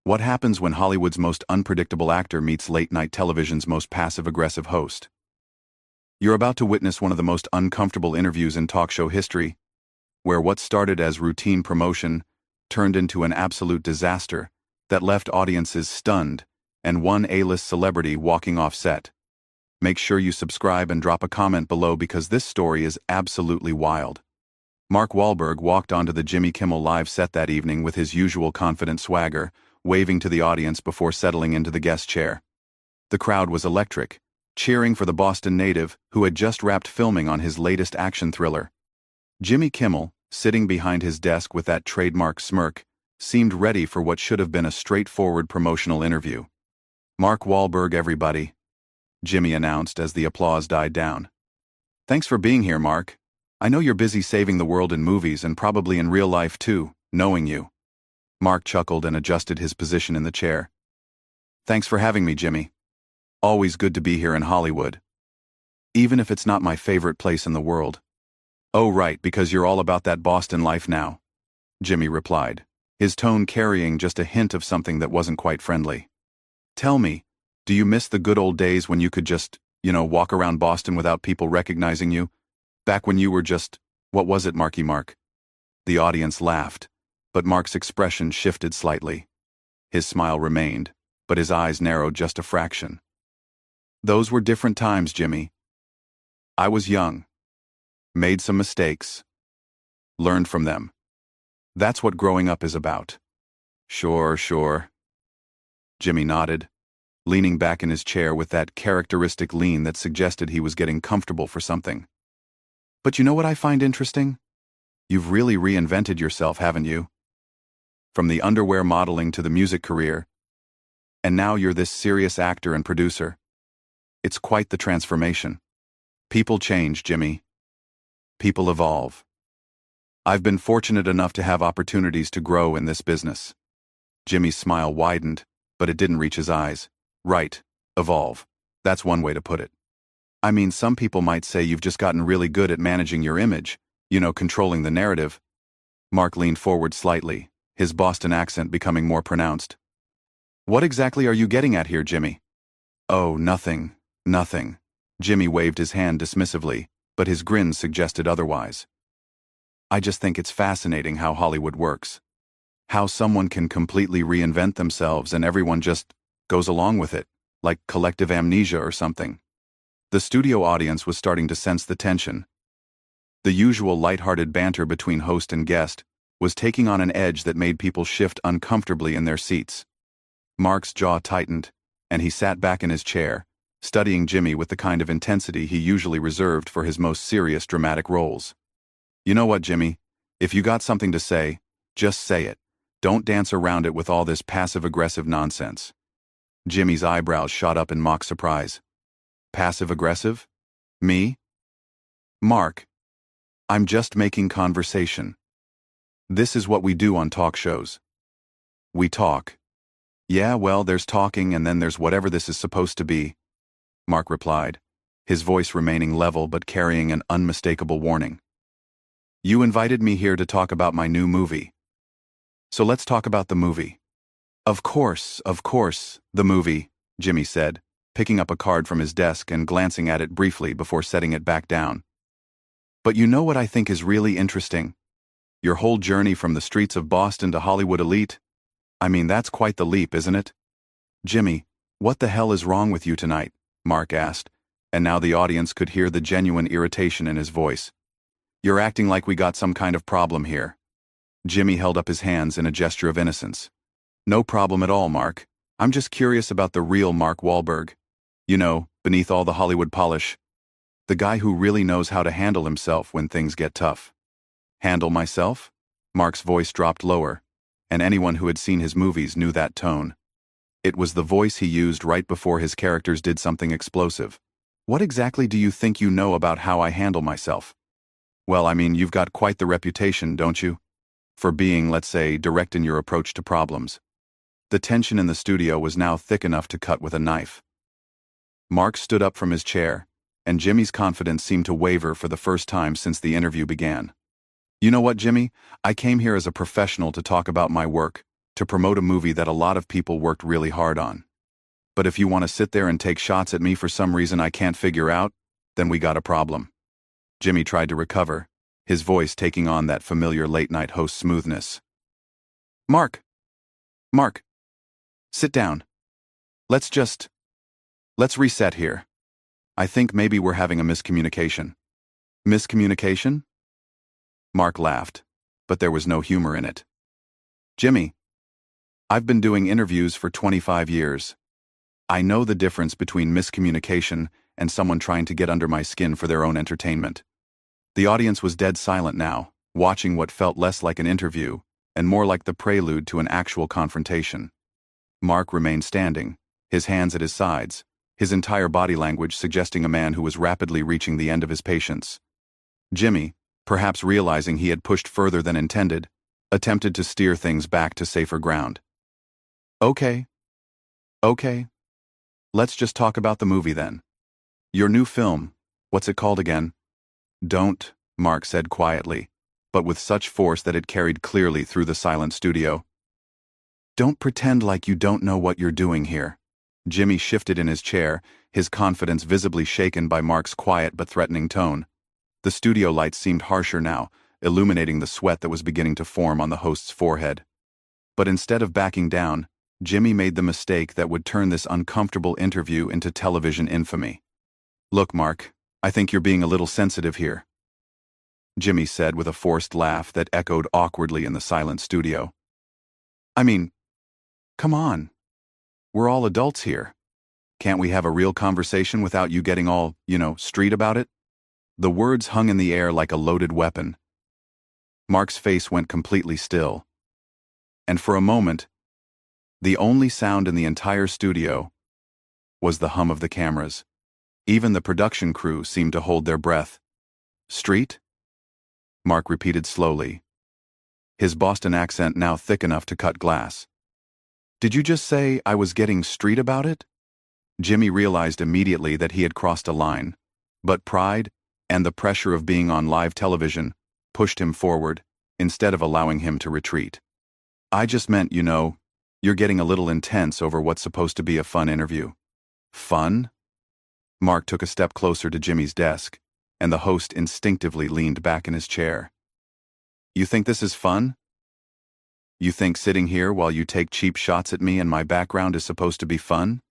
What happens when Hollywood's most unpredictable actor meets late-night television's most passive-aggressive host? You're about to witness one of the most uncomfortable interviews in talk show history, where what started as routine promotion turned into an absolute disaster that left audiences stunned and one A-list celebrity walking off set. Make sure you subscribe and drop a comment below because this story is absolutely wild. Mark Wahlberg walked onto the Jimmy Kimmel live set that evening with his usual confident swagger, waving to the audience before settling into the guest chair. The crowd was electric, cheering for the Boston native who had just wrapped filming on his latest action thriller. Jimmy Kimmel, sitting behind his desk with that trademark smirk, seemed ready for what should have been a straightforward promotional interview. "Mark Wahlberg, everybody," Jimmy announced as the applause died down. "Thanks for being here, Mark. I know you're busy saving the world in movies and probably in real life too, knowing you." Mark chuckled and adjusted his position in the chair. "Thanks for having me, Jimmy. Always good to be here in Hollywood. Even if it's not my favorite place in the world." "Oh right, because you're all about that Boston life now," Jimmy replied, his tone carrying just a hint of something that wasn't quite friendly. "Tell me, do you miss the good old days when you could just, walk around Boston without people recognizing you? Back when you were just, what was it, Marky Mark?" The audience laughed, but Mark's expression shifted slightly. His smile remained, but his eyes narrowed just a fraction. "Those were different times, Jimmy. I was young. Made some mistakes. Learned from them. That's what growing up is about." Sure. Jimmy nodded, leaning back in his chair with that characteristic lean that suggested he was getting comfortable for something. "But you know what I find interesting? You've really reinvented yourself, haven't you? From the underwear modeling to the music career, and now you're this serious actor and producer. It's quite the transformation. People change, Jimmy. People evolve. I've been fortunate enough to have opportunities to grow in this business." Jimmy's smile widened, but it didn't reach his eyes. "Right, evolve. That's one way to put it. I mean, some people might say you've just gotten really good at managing your image, controlling the narrative." Mark leaned forward slightly, his Boston accent becoming more pronounced. "What exactly are you getting at here, Jimmy?" "Oh, nothing. Jimmy waved his hand dismissively, but his grin suggested otherwise. "I just think it's fascinating how Hollywood works. How someone can completely reinvent themselves and everyone just goes along with it, like collective amnesia or something." The studio audience was starting to sense the tension. The usual lighthearted banter between host and guest was taking on an edge that made people shift uncomfortably in their seats. Mark's jaw tightened, and he sat back in his chair, studying Jimmy with the kind of intensity he usually reserved for his most serious dramatic roles. "You know what, Jimmy? If you got something to say, just say it. Don't dance around it with all this passive-aggressive nonsense." Jimmy's eyebrows shot up in mock surprise. "Passive-aggressive? Me? Mark, I'm just making conversation. This is what we do on talk shows. We talk." "Yeah, well, there's talking and then there's whatever this is supposed to be," Mark replied, his voice remaining level but carrying an unmistakable warning. "You invited me here to talk about my new movie. So let's talk about the movie." Of course, the movie," Jimmy said, picking up a card from his desk and glancing at it briefly before setting it back down. "But you know what I think is really interesting? Your whole journey from the streets of Boston to Hollywood elite. I mean, that's quite the leap, isn't it?" "Jimmy, what the hell is wrong with you tonight?" Mark asked, and now the audience could hear the genuine irritation in his voice. "You're acting like we got some kind of problem here." Jimmy held up his hands in a gesture of innocence. "No problem at all, Mark. I'm just curious about the real Mark Wahlberg. Beneath all the Hollywood polish. The guy who really knows how to handle himself when things get tough." "Handle myself?" Mark's voice dropped lower, and anyone who had seen his movies knew that tone. It was the voice he used right before his characters did something explosive. "What exactly do you think you know about how I handle myself?" "Well, I mean, you've got quite the reputation, don't you? For being, let's say, direct in your approach to problems." The tension in the studio was now thick enough to cut with a knife. Mark stood up from his chair, and Jimmy's confidence seemed to waver for the first time since the interview began. "You know what, Jimmy? I came here as a professional to talk about my work, to promote a movie that a lot of people worked really hard on. But if you want to sit there and take shots at me for some reason I can't figure out, then we got a problem." Jimmy tried to recover, his voice taking on that familiar late-night host smoothness. Mark, sit down. Let's reset here. I think maybe we're having a miscommunication." "Miscommunication?" Mark laughed, but there was no humor in it. "Jimmy, I've been doing interviews for 25 years. I know the difference between miscommunication and someone trying to get under my skin for their own entertainment." The audience was dead silent now, watching what felt less like an interview and more like the prelude to an actual confrontation. Mark remained standing, his hands at his sides, his entire body language suggesting a man who was rapidly reaching the end of his patience. Jimmy, perhaps realizing he had pushed further than intended, attempted to steer things back to safer ground. Okay. Let's just talk about the movie then. Your new film, what's it called again?" "Don't," Mark said quietly, but with such force that it carried clearly through the silent studio. "Don't pretend like you don't know what you're doing here." Jimmy shifted in his chair, his confidence visibly shaken by Mark's quiet but threatening tone. The studio lights seemed harsher now, illuminating the sweat that was beginning to form on the host's forehead. But instead of backing down, Jimmy made the mistake that would turn this uncomfortable interview into television infamy. "Look, Mark, I think you're being a little sensitive here," Jimmy said with a forced laugh that echoed awkwardly in the silent studio. "I mean, come on. We're all adults here. Can't we have a real conversation without you getting all, street about it?" The words hung in the air like a loaded weapon. Mark's face went completely still. And for a moment, the only sound in the entire studio was the hum of the cameras. Even the production crew seemed to hold their breath. "Street?" Mark repeated slowly, his Boston accent now thick enough to cut glass. "Did you just say I was getting street about it?" Jimmy realized immediately that he had crossed a line, but pride and the pressure of being on live television pushed him forward instead of allowing him to retreat. "I just meant, you're getting a little intense over what's supposed to be a fun interview." "Fun?" Mark took a step closer to Jimmy's desk, and the host instinctively leaned back in his chair. "You think this is fun? You think sitting here while you take cheap shots at me and my background is supposed to be fun?"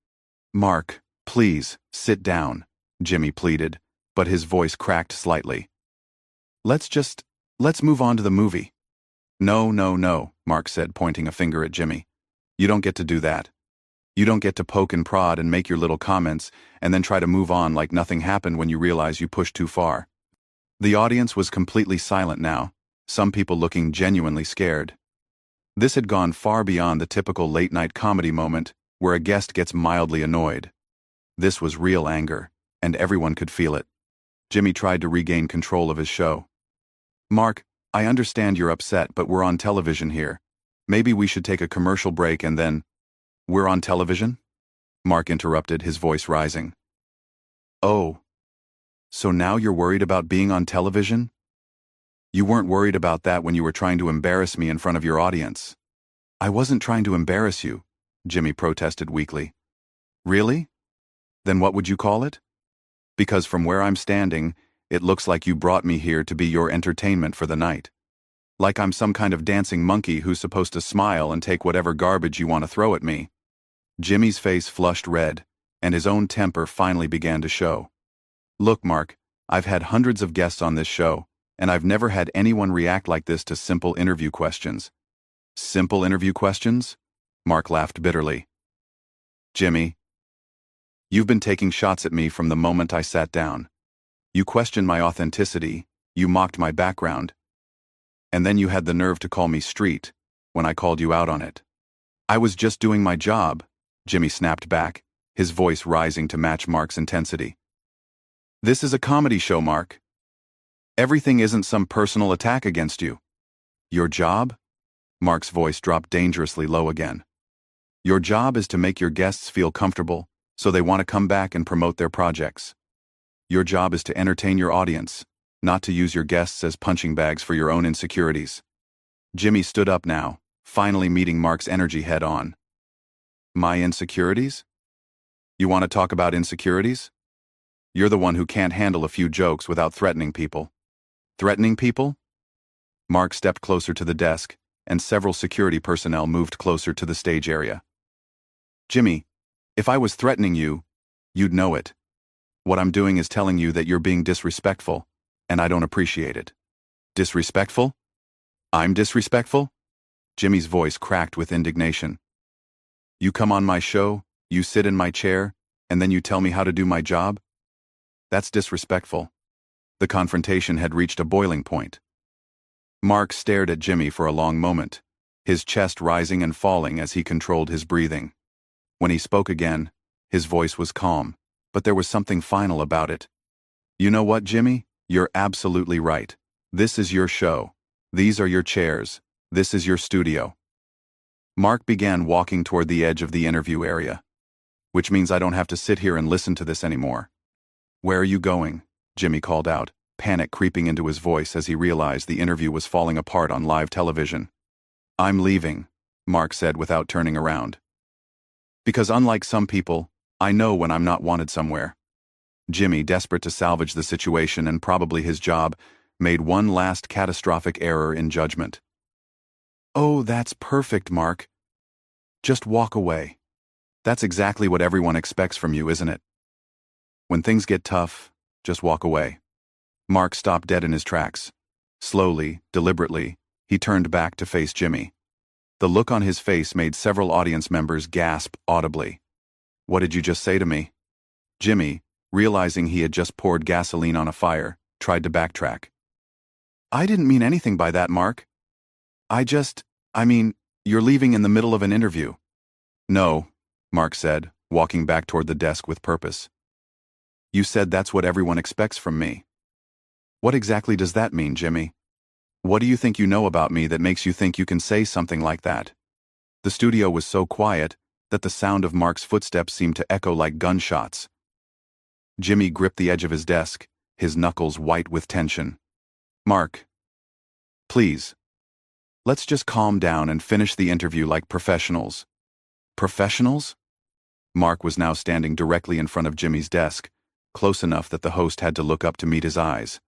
"Mark, please, sit down," Jimmy pleaded, but his voice cracked slightly. Let's move on to the movie." No, Mark said, pointing a finger at Jimmy. "You don't get to do that. You don't get to poke and prod and make your little comments and then try to move on like nothing happened when you realize you pushed too far." The audience was completely silent now, some people looking genuinely scared. This had gone far beyond the typical late-night comedy moment where a guest gets mildly annoyed. This was real anger, and everyone could feel it. Jimmy tried to regain control of his show. "Mark, I understand you're upset, but we're on television here. Maybe we should take a commercial break and then—" "We're on television?" Mark interrupted, his voice rising. "Oh. So now you're worried about being on television? You weren't worried about that when you were trying to embarrass me in front of your audience." "I wasn't trying to embarrass you," Jimmy protested weakly. "Really? Then what would you call it? Because from where I'm standing, it looks like you brought me here to be your entertainment for the night. Like I'm some kind of dancing monkey who's supposed to smile and take whatever garbage you want to throw at me." Jimmy's face flushed red, and his own temper finally began to show. "Look, Mark, I've had hundreds of guests on this show, and I've never had anyone react like this to simple interview questions." "Simple interview questions?" Mark laughed bitterly. "Jimmy, you've been taking shots at me from the moment I sat down. You questioned my authenticity, you mocked my background, and then you had the nerve to call me street when I called you out on it." "I was just doing my job," Jimmy snapped back, his voice rising to match Mark's intensity. "This is a comedy show, Mark. Everything isn't some personal attack against you." "Your job?" Mark's voice dropped dangerously low again. "Your job is to make your guests feel comfortable so they want to come back and promote their projects. Your job is to entertain your audience, not to use your guests as punching bags for your own insecurities." Jimmy stood up now, finally meeting Mark's energy head on. My insecurities? You want to talk about insecurities? You're the one who can't handle a few jokes without threatening people. Threatening people? Mark stepped closer to the desk, and several security personnel moved closer to the stage area. Jimmy, if I was threatening you, you'd know it. What I'm doing is telling you that you're being disrespectful, and I don't appreciate it. Disrespectful? I'm disrespectful? Jimmy's voice cracked with indignation. You come on my show, you sit in my chair, and then you tell me how to do my job? That's disrespectful. The confrontation had reached a boiling point. Mark stared at Jimmy for a long moment, his chest rising and falling as he controlled his breathing. When he spoke again, his voice was calm, but there was something final about it. You know what, Jimmy? You're absolutely right. This is your show. These are your chairs. This is your studio. Mark began walking toward the edge of the interview area. Which means I don't have to sit here and listen to this anymore. Where are you going? Jimmy called out, panic creeping into his voice as he realized the interview was falling apart on live television. I'm leaving, Mark said without turning around. Because unlike some people, I know when I'm not wanted somewhere. Jimmy, desperate to salvage the situation and probably his job, made one last catastrophic error in judgment. Oh, that's perfect, Mark. Just walk away. That's exactly what everyone expects from you, isn't it? When things get tough, just walk away. Mark stopped dead in his tracks. Slowly, deliberately, he turned back to face Jimmy. The look on his face made several audience members gasp audibly. What did you just say to me? Jimmy, realizing he had just poured gasoline on a fire, tried to backtrack. I didn't mean anything by that, Mark. I mean, you're leaving in the middle of an interview. No, Mark said, walking back toward the desk with purpose. You said that's what everyone expects from me. What exactly does that mean, Jimmy? What do you think you know about me that makes you think you can say something like that? The studio was so quiet that the sound of Mark's footsteps seemed to echo like gunshots. Jimmy gripped the edge of his desk, his knuckles white with tension. Mark, please. Let's just calm down and finish the interview like professionals. Professionals? Mark was now standing directly in front of Jimmy's desk, close enough that the host had to look up to meet his eyes.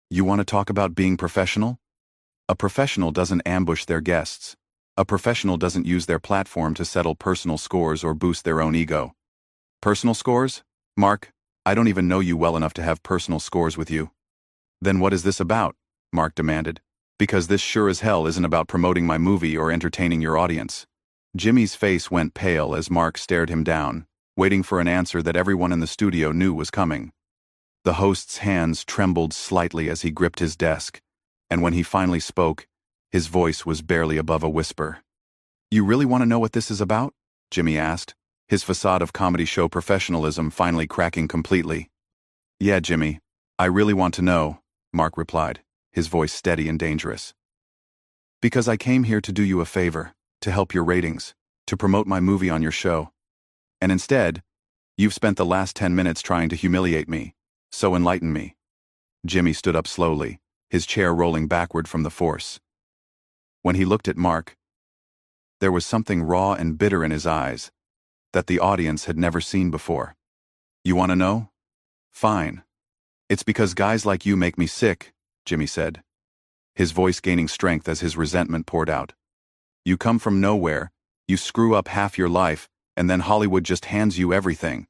You want to talk about being professional? A professional doesn't ambush their guests. A professional doesn't use their platform to settle personal scores or boost their own ego. Personal scores? Mark, I don't even know you well enough to have personal scores with you. Then what is this about? Mark demanded. Because this sure as hell isn't about promoting my movie or entertaining your audience. Jimmy's face went pale as Mark stared him down, waiting for an answer that everyone in the studio knew was coming. The host's hands trembled slightly as he gripped his desk, and when he finally spoke, his voice was barely above a whisper. You really want to know what this is about? Jimmy asked, his facade of comedy show professionalism finally cracking completely. Yeah, Jimmy, I really want to know, Mark replied, his voice steady and dangerous. Because I came here to do you a favor, to help your ratings, to promote my movie on your show. And instead, you've spent the last 10 minutes trying to humiliate me. So enlighten me. Jimmy stood up slowly, his chair rolling backward from the force. When he looked at Mark, there was something raw and bitter in his eyes that the audience had never seen before. You want to know? Fine. It's because guys like you make me sick, Jimmy said, his voice gaining strength as his resentment poured out. You come from nowhere, you screw up half your life, and then Hollywood just hands you everything.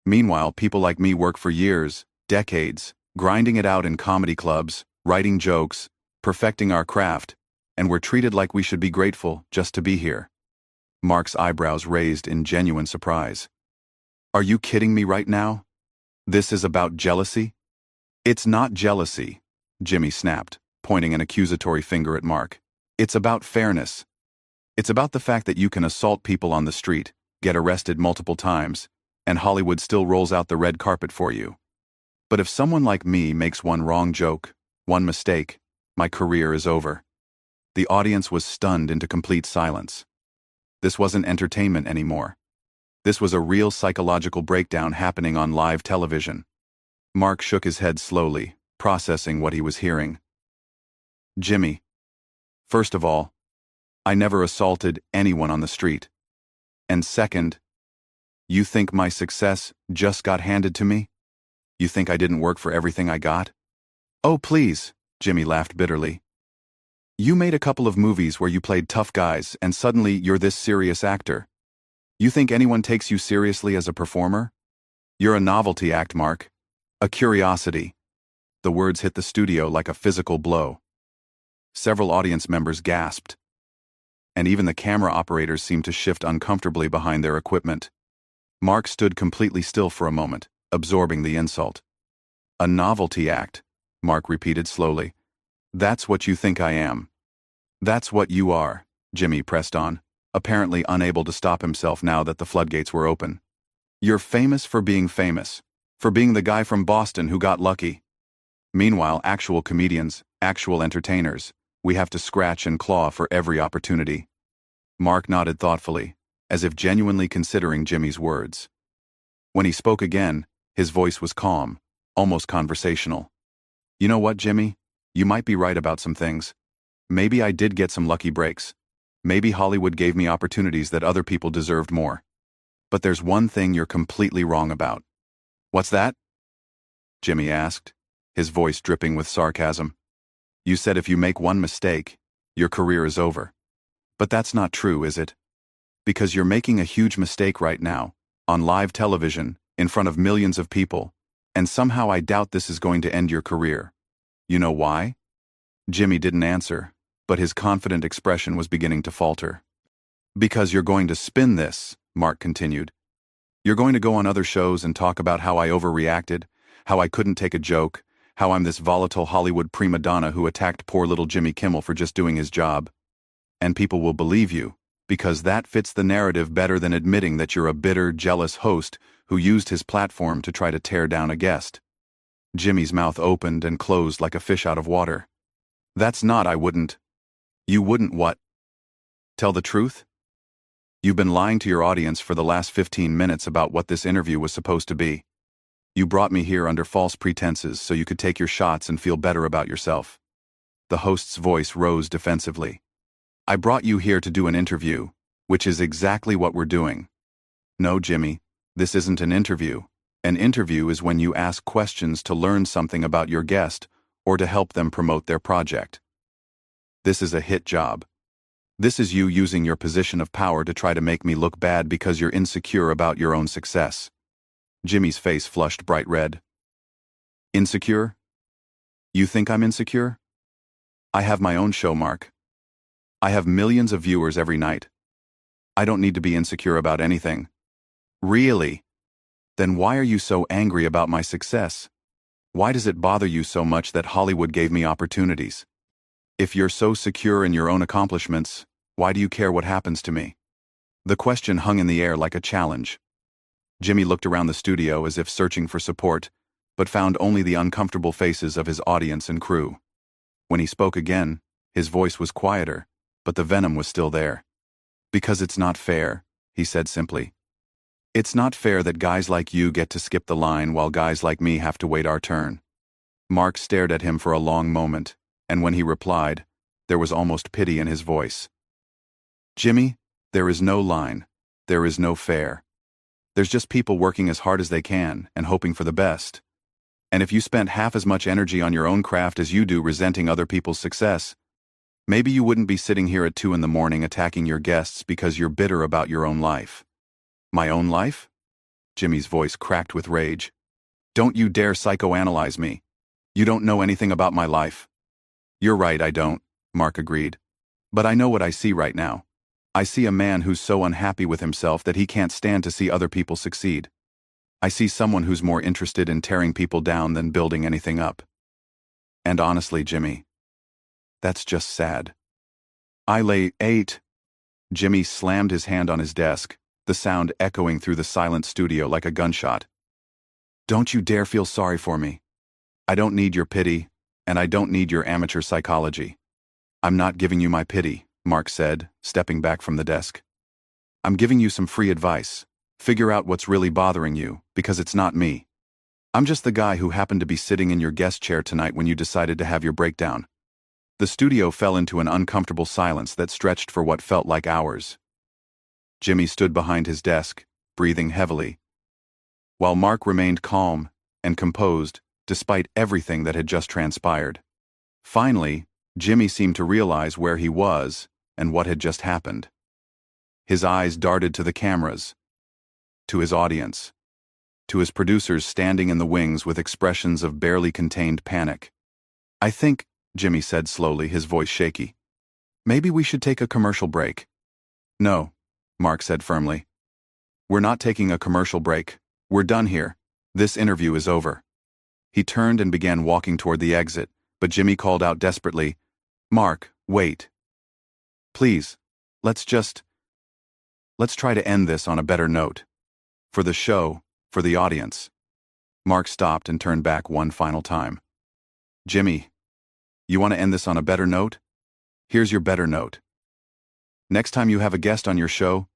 Meanwhile, people like me work for years, decades, grinding it out in comedy clubs, writing jokes, perfecting our craft, and we're treated like we should be grateful just to be here. Mark's eyebrows raised in genuine surprise. Are you kidding me right now? This is about jealousy? It's not jealousy, Jimmy snapped, pointing an accusatory finger at Mark. It's about fairness. It's about the fact that you can assault people on the street, get arrested multiple times, and Hollywood still rolls out the red carpet for you. But if someone like me makes one wrong joke, one mistake, my career is over. The audience was stunned into complete silence. This wasn't entertainment anymore. This was a real psychological breakdown happening on live television. Mark shook his head slowly, processing what he was hearing. Jimmy, first of all, I never assaulted anyone on the street. And second, you think my success just got handed to me? You think I didn't work for everything I got? Oh, please, Jimmy laughed bitterly. You made a couple of movies where you played tough guys, and suddenly you're this serious actor. You think anyone takes you seriously as a performer? You're a novelty act, Mark. A curiosity. The words hit the studio like a physical blow. Several audience members gasped, and even the camera operators seemed to shift uncomfortably behind their equipment. Mark stood completely still for a moment, absorbing the insult. A novelty act, Mark repeated slowly. That's what you think I am. That's what you are, Jimmy pressed on, apparently unable to stop himself now that the floodgates were open. You're famous for being the guy from Boston who got lucky. Meanwhile, actual comedians, actual entertainers, we have to scratch and claw for every opportunity. Mark nodded thoughtfully, as if genuinely considering Jimmy's words. When he spoke again, his voice was calm, almost conversational. You know what, Jimmy? You might be right about some things. Maybe I did get some lucky breaks. Maybe Hollywood gave me opportunities that other people deserved more. But there's one thing you're completely wrong about. What's that? Jimmy asked, his voice dripping with sarcasm. You said if you make one mistake, your career is over. But that's not true, is it? Because you're making a huge mistake right now, on live television, in front of millions of people, and somehow I doubt this is going to end your career. You know why? Jimmy didn't answer, but his confident expression was beginning to falter. Because you're going to spin this, Mark continued. You're going to go on other shows and talk about how I overreacted, how I couldn't take a joke, how I'm this volatile Hollywood prima donna who attacked poor little Jimmy Kimmel for just doing his job. And people will believe you, because that fits the narrative better than admitting that you're a bitter, jealous host who used his platform to try to tear down a guest. Jimmy's mouth opened and closed like a fish out of water. That's not I wouldn't. You wouldn't what? Tell the truth? You've been lying to your audience for the last 15 minutes about what this interview was supposed to be. You brought me here under false pretenses so you could take your shots and feel better about yourself. The host's voice rose defensively. I brought you here to do an interview, which is exactly what we're doing. No, Jimmy, this isn't an interview. An interview is when you ask questions to learn something about your guest or to help them promote their project. This is a hit job. This is you using your position of power to try to make me look bad because you're insecure about your own success. Jimmy's face flushed bright red. Insecure? You think I'm insecure? I have my own show, Mark. I have millions of viewers every night. I don't need to be insecure about anything. Really? Then why are you so angry about my success? Why does it bother you so much that Hollywood gave me opportunities? If you're so secure in your own accomplishments, why do you care what happens to me? The question hung in the air like a challenge. Jimmy looked around the studio as if searching for support, but found only the uncomfortable faces of his audience and crew. When he spoke again, his voice was quieter, but the venom was still there. Because it's not fair, he said simply. It's not fair that guys like you get to skip the line while guys like me have to wait our turn. Mark stared at him for a long moment, and when he replied, there was almost pity in his voice. Jimmy, there is no line. There is no fair. There's just people working as hard as they can and hoping for the best. And if you spent half as much energy on your own craft as you do resenting other people's success, maybe you wouldn't be sitting here at 2 a.m. attacking your guests because you're bitter about your own life. My own life? Jimmy's voice cracked with rage. Don't you dare psychoanalyze me. You don't know anything about my life. You're right, I don't, Mark agreed. But I know what I see right now. I see a man who's so unhappy with himself that he can't stand to see other people succeed. I see someone who's more interested in tearing people down than building anything up. And honestly, Jimmy, that's just sad. I lay 8. Jimmy slammed his hand on his desk, the sound echoing through the silent studio like a gunshot. Don't you dare feel sorry for me. I don't need your pity, and I don't need your amateur psychology. I'm not giving you my pity, Mark said, stepping back from the desk. I'm giving you some free advice. Figure out what's really bothering you, because it's not me. I'm just the guy who happened to be sitting in your guest chair tonight when you decided to have your breakdown. The studio fell into an uncomfortable silence that stretched for what felt like hours. Jimmy stood behind his desk, breathing heavily, while Mark remained calm and composed despite everything that had just transpired. Finally, Jimmy seemed to realize where he was and what had just happened. His eyes darted to the cameras, to his audience, to his producers standing in the wings with expressions of barely contained panic. "I think," Jimmy said slowly, his voice shaky, "maybe we should take a commercial break." "No," Mark said firmly. "We're not taking a commercial break. We're done here. This interview is over." He turned and began walking toward the exit, but Jimmy called out desperately, "Mark, wait. Please, let's try to end this on a better note. For the show, for the audience." Mark stopped and turned back one final time. "Jimmy, you want to end this on a better note? Here's your better note. Next time you have a guest on your show,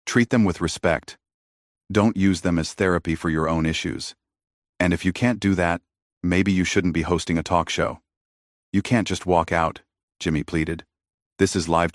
treat them with respect. Don't use them as therapy for your own issues. And if you can't do that, maybe you shouldn't be hosting a talk show." "You can't just walk out," Jimmy pleaded. "This is live